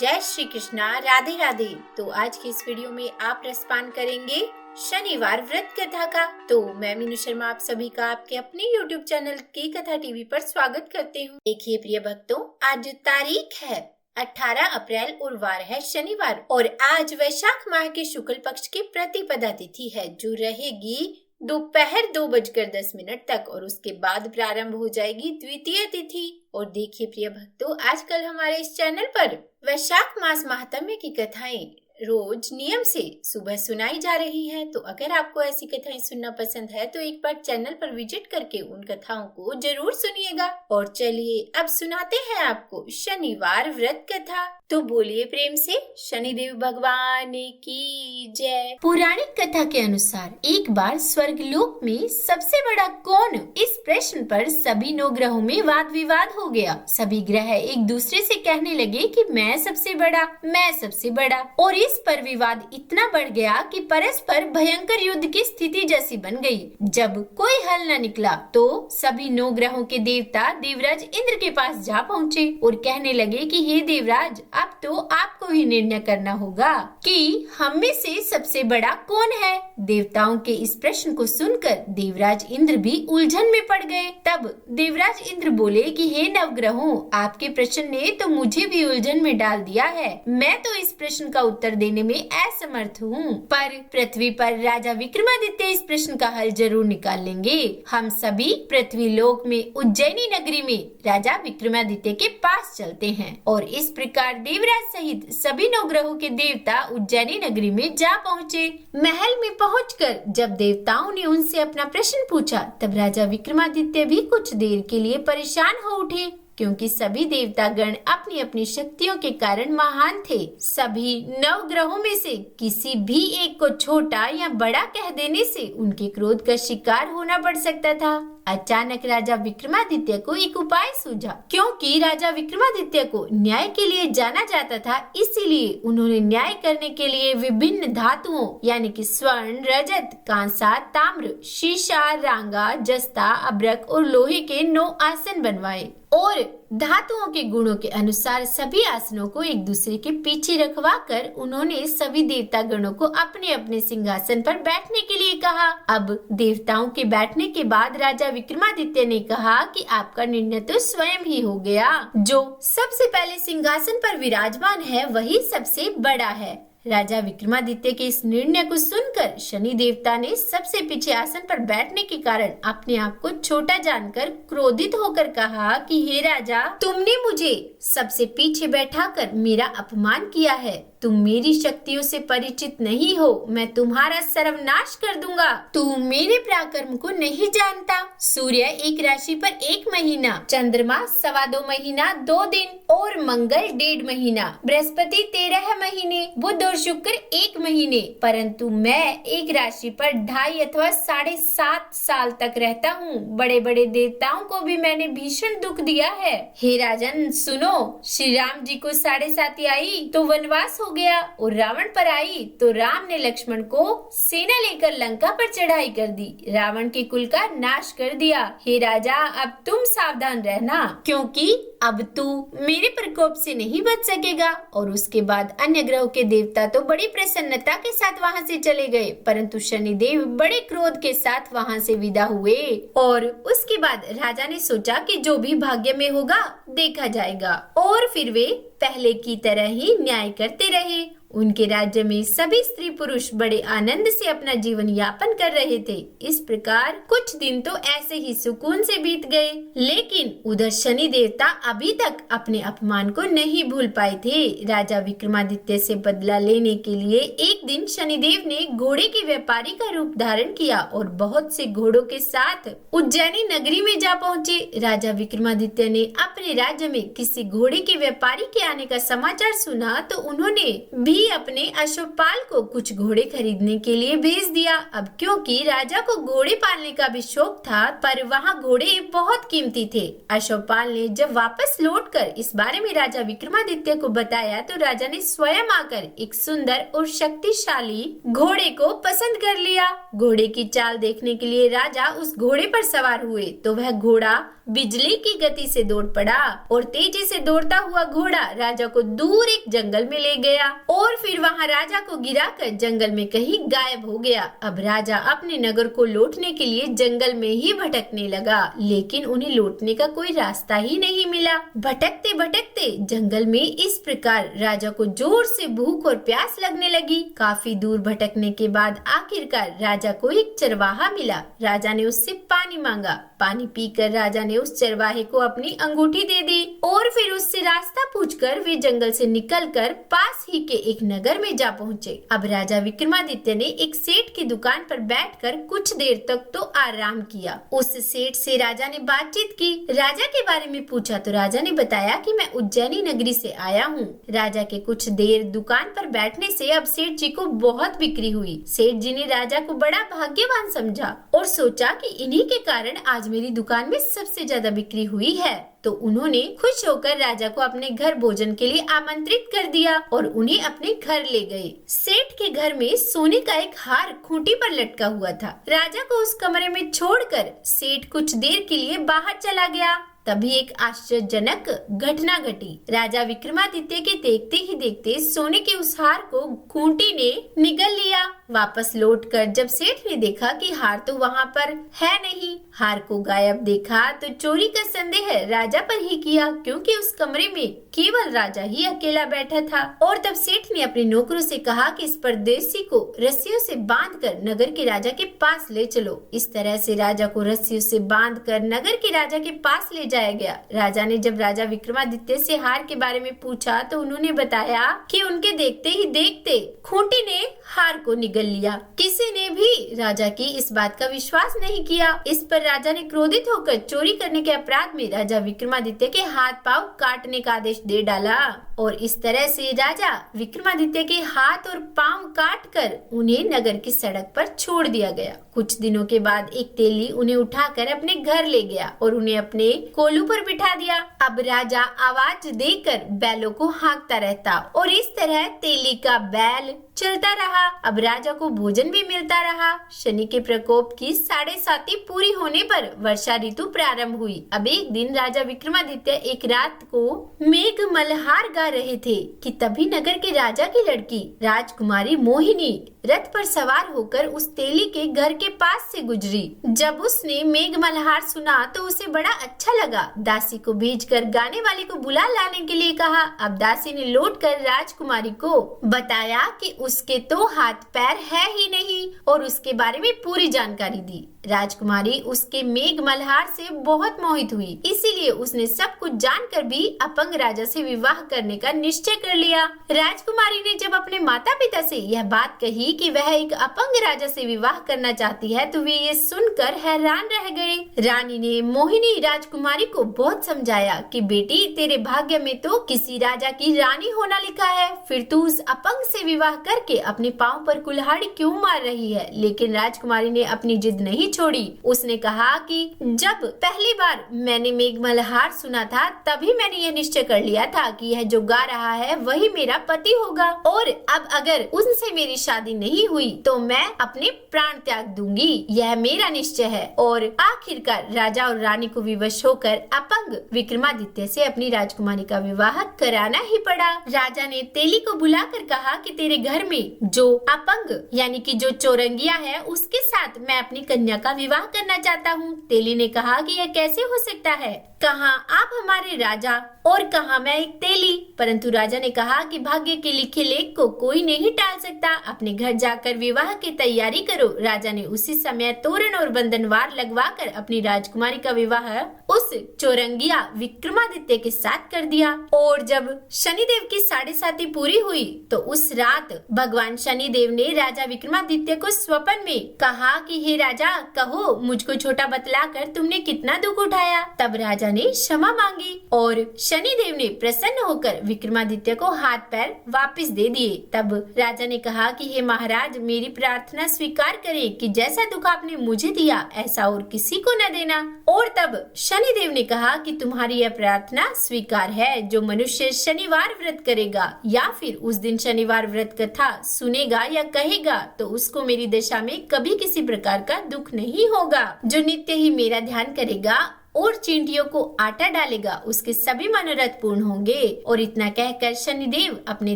जय श्री कृष्णा, राधे राधे। तो आज की इस वीडियो में आप रसपान करेंगे शनिवार व्रत कथा का। तो मैं मीनू शर्मा आप सभी का आपके अपने YouTube चैनल की कथा टीवी पर स्वागत करती हूँ। देखिए प्रिय भक्तों, आज तारीख है 18 अप्रैल और वार है शनिवार, और आज वैशाख माह के शुक्ल पक्ष की प्रतिपदा तिथि है, जो रहेगी दोपहर 2:10 तक, और उसके बाद प्रारंभ हो जाएगी द्वितीय तिथि। और देखिए प्रिय भक्तों, आजकल हमारे इस चैनल पर वैशाख मास महात्म्य की कथाएं रोज नियम से सुबह सुनाई जा रही है। तो अगर आपको ऐसी कथाएं सुनना पसंद है तो एक बार चैनल पर विजिट करके उन कथाओं को जरूर सुनिएगा। और चलिए अब सुनाते हैं आपको शनिवार व्रत कथा। तो बोलिए प्रेम से शनिदेव भगवान की जय। पौराणिक कथा के अनुसार एक बार स्वर्गलोक में सबसे बड़ा कौन, इस प्रश्न पर सभी 9 ग्रहों में वाद विवाद हो गया। सभी ग्रह एक दूसरे से कहने लगे कि मैं सबसे बड़ा, मैं सबसे बड़ा, और इस पर विवाद इतना बढ़ गया कि परस्पर भयंकर युद्ध की स्थिति जैसी बन गई। जब कोई हल न निकला तो सभी 9 ग्रहों के देवता देवराज इंद्र के पास जा पहुँचे और कहने लगे कि हे देवराज, अब तो आपको ही निर्णय करना होगा कि हम में से सबसे बड़ा कौन है। देवताओं के इस प्रश्न को सुनकर देवराज इंद्र भी उलझन में पड़ गए। तब देवराज इंद्र बोले कि हे नवग्रहों, आपके प्रश्न ने तो मुझे भी उलझन में डाल दिया है। मैं तो इस प्रश्न का उत्तर देने में असमर्थ हूँ, पर पृथ्वी पर राजा विक्रमादित्य इस प्रश्न का हल जरूर निकाल लेंगे। हम सभी पृथ्वी लोक में उज्जैनी नगरी में राजा विक्रमादित्य के पास चलते हैं। और इस प्रकार देवराज सहित सभी 9 ग्रहों के देवता उज्जैनी नगरी में जा पहुँचे। महल में पहुंचकर जब देवताओं ने उनसे अपना प्रश्न पूछा, तब राजा विक्रमादित्य भी कुछ देर के लिए परेशान हो उठे, क्योंकि सभी देवतागण अपनी अपनी शक्तियों के कारण महान थे। सभी 9 ग्रहों में से किसी भी एक को छोटा या बड़ा कह देने से उनके क्रोध का शिकार होना पड़ सकता था। अचानक राजा विक्रमादित्य को एक उपाय सूझा। क्योंकि राजा विक्रमादित्य को न्याय के लिए जाना जाता था, इसीलिए उन्होंने न्याय करने के लिए विभिन्न धातुओं यानी कि स्वर्ण, रजत, कांसा, ताम्र, शीशा, रांगा, जस्ता, अब्रक और लोहे के 9 आसन बनवाए, और धातुओं के गुणों के अनुसार सभी आसनों को एक दूसरे के पीछे रखवा कर उन्होंने सभी देवता गणों को अपने अपने सिंहासन पर बैठने के लिए कहा। अब देवताओं के बैठने के बाद राजा विक्रमादित्य ने कहा कि आपका निर्णय तो स्वयं ही हो गया। जो सबसे पहले सिंहासन पर विराजमान है वही सबसे बड़ा है। राजा विक्रमादित्य के इस निर्णय को सुनकर शनि देवता ने सबसे पीछे आसन पर बैठने के कारण अपने आप को छोटा जानकर क्रोधित होकर कहा कि हे राजा, तुमने मुझे सबसे पीछे बैठाकर मेरा अपमान किया है। तुम मेरी शक्तियों से परिचित नहीं हो, मैं तुम्हारा सर्वनाश कर दूंगा। तू मेरे पराक्रम को नहीं जानता। सूर्य एक राशि पर 1 महीना, चंद्रमा 2.25 महीना 2 दिन, और मंगल 1.5 महीना, बृहस्पति 13 महीने, बुध और शुक्र 1 महीने, परंतु मैं एक राशि पर 2.5 अथवा 7.5 साल तक रहता हूँ। बड़े बड़े देवताओं को भी मैंने भीषण दुख दिया है। हे राजन सुनो, श्री राम जी को 7.5 आई तो वनवास हो गया, और रावण पर आई तो राम ने लक्ष्मण को सेना लेकर लंका पर चढ़ाई कर दी, रावण के कुल का नाश कर दिया। हे राजा, अब तुम सावधान रहना, क्योंकि अब तू मेरे प्रकोप से नहीं बच सकेगा। और उसके बाद अन्य ग्रहों के देवता तो बड़ी प्रसन्नता के साथ वहां से चले गए, परंतु शनिदेव बड़े क्रोध के साथ वहां से विदा हुए। और उसके बाद राजा ने सोचा कि जो भी भाग्य में होगा देखा जाएगा, और फिर वे पहले की तरह ही न्याय करते रहे। उनके राज्य में सभी स्त्री पुरुष बड़े आनंद से अपना जीवन यापन कर रहे थे। इस प्रकार कुछ दिन तो ऐसे ही सुकून से बीत गए, लेकिन उधर शनि देवता अभी तक अपने अपमान को नहीं भूल पाए थे। राजा विक्रमादित्य से बदला लेने के लिए एक दिन शनिदेव ने घोड़े के व्यापारी का रूप धारण किया और बहुत से घोड़ों के साथ उज्जैनी नगरी में जा पहुँचे। राजा विक्रमादित्य ने अपने राज्य में किसी घोड़े के व्यापारी के आने का समाचार सुना तो उन्होंने भी अपने अश्वपाल को कुछ घोड़े खरीदने के लिए भेज दिया। अब क्योंकि राजा को घोड़े पालने का भी शौक था, पर वहाँ घोड़े बहुत कीमती थे। अश्वपाल ने जब वापस लौटकर इस बारे में राजा विक्रमादित्य को बताया तो राजा ने स्वयं आकर एक सुंदर और शक्तिशाली घोड़े को पसंद कर लिया। घोड़े की चाल देखने के लिए राजा उस घोड़े पर सवार हुए तो वह घोड़ा बिजली की गति से दौड़ पड़ा और तेजी से दौड़ता हुआ घोड़ा राजा को दूर एक जंगल में ले गया और फिर वहाँ राजा को गिराकर जंगल में कहीं गायब हो गया। अब राजा अपने नगर को लौटने के लिए जंगल में ही भटकने लगा, लेकिन उन्हें लौटने का कोई रास्ता ही नहीं मिला। भटकते भटकते जंगल में इस प्रकार राजा को जोर से भूख और प्यास लगने लगी। काफी दूर भटकने के बाद आखिरकार राजा को एक चरवाहा मिला। राजा ने उससे पानी मांगा। पानी पीकर राजा ने उस चरवाहे को अपनी अंगूठी दे दी और फिर उससे रास्ता पूछकर वे जंगल से निकलकर पास ही के एक नगर में जा पहुँचे। अब राजा विक्रमादित्य ने एक सेठ की दुकान पर बैठकर कुछ देर तक तो आराम किया। उस सेठ से राजा ने बातचीत की, राजा के बारे में पूछा तो राजा ने बताया कि मैं उज्जैनी नगरी से आया हूँ। राजा के कुछ देर दुकान पर बैठने से अब सेठ जी को बहुत बिक्री हुई। सेठ जी ने राजा को बड़ा भाग्यवान समझा और सोचा कि इन्हीं के कारण आज मेरी दुकान में सबसे ज्यादा बिक्री हुई है। तो उन्होंने खुश होकर राजा को अपने घर भोजन के लिए आमंत्रित कर दिया और उन्हें अपने घर ले गए। सेठ के घर में सोने का एक हार खूंटी पर लटका हुआ था। राजा को उस कमरे में छोड़कर सेठ कुछ देर के लिए बाहर चला गया। तभी एक आश्चर्यजनक घटना घटी। राजा विक्रमादित्य के देखते ही देखते सोने के उस हार को खूंटी ने निगल लिया। वापस लौटकर जब सेठ ने देखा कि हार तो वहाँ पर है नहीं, हार को गायब देखा तो चोरी का संदेह राजा पर ही किया, क्योंकि उस कमरे में केवल राजा ही अकेला बैठा था। और तब सेठ ने अपने नौकरों से कहा कि इस परदेसी को रस्सियों से बांधकर नगर के राजा के पास ले चलो। इस तरह से राजा को रस्सियों से बांधकर नगर के राजा के पास ले जाया गया। राजा ने जब राजा विक्रमादित्य से हार के बारे में पूछा तो उन्होंने बताया कि उनके देखते ही देखते खूंटी ने हार को निगल लिया। किसी ने भी राजा की इस बात का विश्वास नहीं किया। इस पर राजा ने क्रोधित होकर चोरी करने के अपराध में राजा विक्रमादित्य के हाथ पांव काटने का आदेश दे डाला और इस तरह से राजा विक्रमादित्य के हाथ और पांव काटकर उन्हें नगर की सड़क पर छोड़ दिया गया। कुछ दिनों के बाद एक तेली उन्हें उठाकर अपने घर ले गया और उन्हें अपने कोलू पर बिठा दिया। अब राजा आवाज देकर बैलों को हाँकता रहता और इस तरह तेली का बैल चलता रहा। अब राजा को भोजन भी मिलता रहा। शनि के प्रकोप की 7.5 पूरी होने पर वर्षा ऋतु प्रारंभ हुई। अब एक दिन राजा विक्रमादित्य एक रात को मेघ मल्हार गा रहे थे कि तभी नगर के राजा की लड़की राजकुमारी मोहिनी रथ पर सवार होकर उस तेली के घर के पास से गुजरी। जब उसने मेघ मल्हार सुना तो उसे बड़ा अच्छा लगा। दासी को भेजकर गाने वाले को बुला लाने के लिए कहा। अब दासी ने लौटकर राजकुमारी को बताया कि उसके तो हाथ पैर है ही नहीं और उसके बारे में पूरी जानकारी दी। राजकुमारी उसके मेघ मल्हार से बहुत मोहित हुई, इसीलिए उसने सब कुछ जानकर भी अपंग राजा से विवाह करने का निश्चय कर लिया। राजकुमारी ने जब अपने माता पिता से यह बात कही कि वह एक अपंग राजा से विवाह करना चाहती है तो वे ये सुनकर हैरान रह गए। रानी ने मोहिनी राजकुमारी को बहुत समझाया कि बेटी, तेरे भाग्य में तो किसी राजा की रानी होना लिखा है, फिर तू उस अपंग से विवाह करके अपने पाँव पर कुल्हाड़ी क्यों मार रही है। लेकिन राजकुमारी ने अपनी जिद नहीं छोड़ी। उसने कहा कि जब पहली बार मैंने मेघ मल्हार सुना था तभी मैंने यह निश्चय कर लिया था कि यह जो गा रहा है वही मेरा पति होगा और अब अगर उनसे मेरी शादी नहीं हुई तो मैं अपने प्राण त्याग दूंगी, यह मेरा निश्चय है। और आखिरकार राजा और रानी को विवश होकर अपंग विक्रमादित्य से अपनी राजकुमारी का विवाह कराना ही पड़ा। राजा ने तेली को बुलाकर कहा कि तेरे घर में जो अपंग यानी कि जो चौरंगिया है उसके साथ मैं अपनी कन्या का विवाह करना चाहता हूँ। तेली ने कहा कि यह कैसे हो सकता है, कहाँ आप हमारे राजा और कहाँ मैं एक तेली। परंतु राजा ने कहा कि भाग्य के लिखे लेख को कोई नहीं टाल सकता, अपने घर जाकर विवाह की तैयारी करो। राजा ने उसी समय तोरण और बंधनवार लगवाकर अपनी राजकुमारी का विवाह उस चौरंगिया विक्रमादित्य के साथ कर दिया। और जब शनिदेव की 7.5 पूरी हुई तो उस रात भगवान शनिदेव ने राजा विक्रमादित्य को स्वप्न में कहा कि हे राजा, कहो मुझको छोटा बतलाकर तुमने कितना दुख उठाया। तब राजा ने क्षमा मांगी और शनिदेव ने प्रसन्न होकर विक्रमादित्य को हाथ पैर वापस दे दिए। तब राजा ने कहा कि हे महाराज, मेरी प्रार्थना स्वीकार करें कि जैसा दुख आपने मुझे दिया ऐसा और किसी को न देना। और तब शनिदेव ने कहा कि तुम्हारी यह प्रार्थना स्वीकार है। जो मनुष्य शनिवार व्रत करेगा या फिर उस दिन शनिवार व्रत कथा सुनेगा या कहेगा तो उसको मेरी दशा में कभी किसी प्रकार का दुख नहीं होगा। जो नित्य ही मेरा ध्यान करेगा और चींटियों को आटा डालेगा उसके सभी मनोरथ पूर्ण होंगे। और इतना कहकर शनिदेव अपने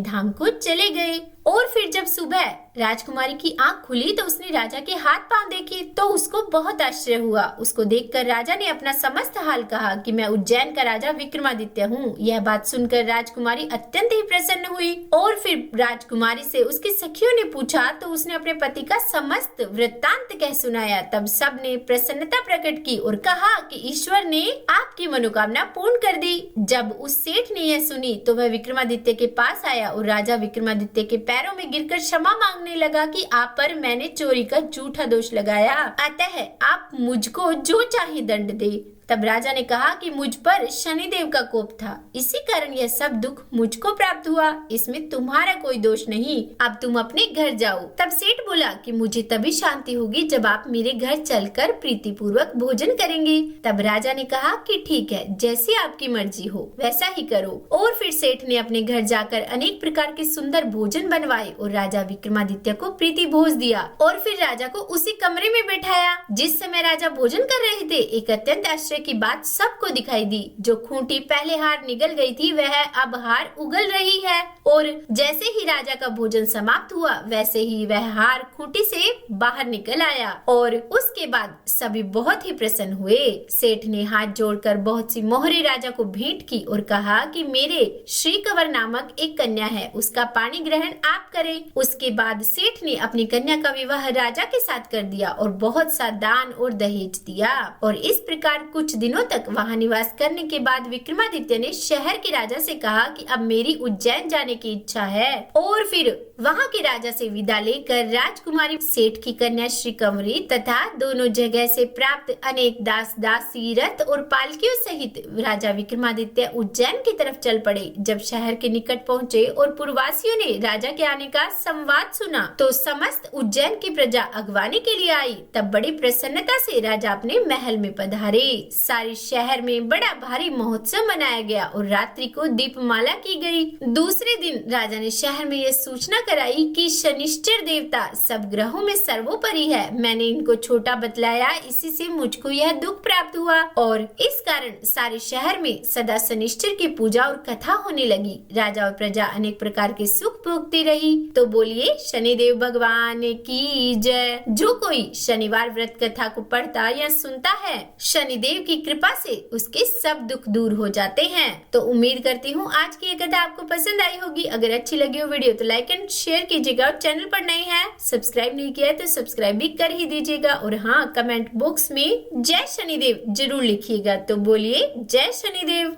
धाम को चले गए। और फिर जब सुबह राजकुमारी की आंख खुली तो उसने राजा के हाथ पांव देखे तो उसको बहुत आश्चर्य हुआ। उसको देखकर राजा ने अपना समस्त हाल कहा कि मैं उज्जैन का राजा विक्रमादित्य हूँ। यह बात सुनकर राजकुमारी अत्यंत ही प्रसन्न हुई। और फिर राजकुमारी से उसकी सखियों ने पूछा तो उसने अपने पति का समस्त वृत्तांत कह सुनाया। तब सब ने प्रसन्नता प्रकट की और कहा कि ईश्वर ने आपकी मनोकामना पूर्ण कर दी। जब उस सेठ ने यह सुनी तो वह विक्रमादित्य के पास आया और राजा विक्रमादित्य के पैरों में गिरकर क्षमा मांगने लगा कि आप पर मैंने चोरी का झूठा दोष लगाया, अतः आप मुझको जो चाहे दंड दे। तब राजा ने कहा कि मुझ पर शनिदेव का कोप था, इसी कारण यह सब दुख मुझको प्राप्त हुआ, इसमें तुम्हारा कोई दोष नहीं। अब तुम अपने घर जाओ। तब सेठ बोला कि मुझे तभी शांति होगी जब आप मेरे घर चलकर प्रीतिपूर्वक भोजन करेंगे। तब राजा ने कहा कि ठीक है, जैसी आपकी मर्जी हो वैसा ही करो। और फिर सेठ ने अपने घर जाकर अनेक प्रकार के सुंदर भोजन बनवाए और राजा विक्रमादित्य को प्रीति भोज दिया। और फिर राजा को उसी कमरे में बैठाया। जिस समय राजा भोजन कर रहे थे एक अत्यंत की बात सबको दिखाई दी। जो खूंटी पहले हार निगल गई थी वह अब हार उगल रही है। और जैसे ही राजा का भोजन समाप्त हुआ वैसे ही वह हार खूंटी से बाहर निकल आया। और उसके बाद सभी बहुत ही प्रसन्न हुए। सेठ ने हाथ जोड़कर बहुत सी मोहरे राजा को भेंट की और कहा कि मेरे श्री कंवर नामक एक कन्या है, उसका पाणी ग्रहण आप करें। उसके बाद सेठ ने अपनी कन्या का विवाह राजा के साथ कर दिया और बहुत सा दान और दहेज दिया। और इस प्रकार कुछ दिनों तक वहां निवास करने के बाद विक्रमादित्य ने शहर के राजा से कहा कि अब मेरी उज्जैन जाने की इच्छा है। और फिर वहां के राजा से विदा लेकर राजकुमारी, सेठ की कन्या श्री कंवरी तथा दोनों जगह से प्राप्त अनेक दास दासी, रथ और पालकियों सहित राजा विक्रमादित्य उज्जैन की तरफ चल पड़े। जब शहर के निकट पहुँचे और पुरवासियों ने राजा के आने का संवाद सुना तो समस्त उज्जैन की प्रजा अगवानी के लिए आई। तब बड़ी प्रसन्नता से राजा अपने महल में पधारे। सारे शहर में बड़ा भारी महोत्सव मनाया गया और रात्रि को दीपमाला की गई। दूसरे दिन राजा ने शहर में यह सूचना कराई कि शनिश्चर देवता सब ग्रहों में सर्वोपरि है। मैंने इनको छोटा बतलाया, इसी से मुझको यह दुख प्राप्त हुआ। और इस कारण सारे शहर में सदा शनिश्चर की पूजा और कथा होने लगी। राजा और प्रजा अनेक प्रकार के सुख भोगती रही। तो बोलिए शनिदेव भगवान की जय। जो कोई शनिवार व्रत कथा को पढ़ता या सुनता है, शनिदेव की कृपा से उसके सब दुख दूर हो जाते हैं। तो उम्मीद करती हूँ आज की ये कथा आपको पसंद आई होगी। अगर अच्छी लगी हो वीडियो तो लाइक एंड शेयर कीजिएगा और चैनल पर नए हैं सब्सक्राइब नहीं किया है तो सब्सक्राइब भी कर ही दीजिएगा। और हाँ, कमेंट बॉक्स में जय शनिदेव जरूर लिखिएगा। तो बोलिए जय शनिदेव।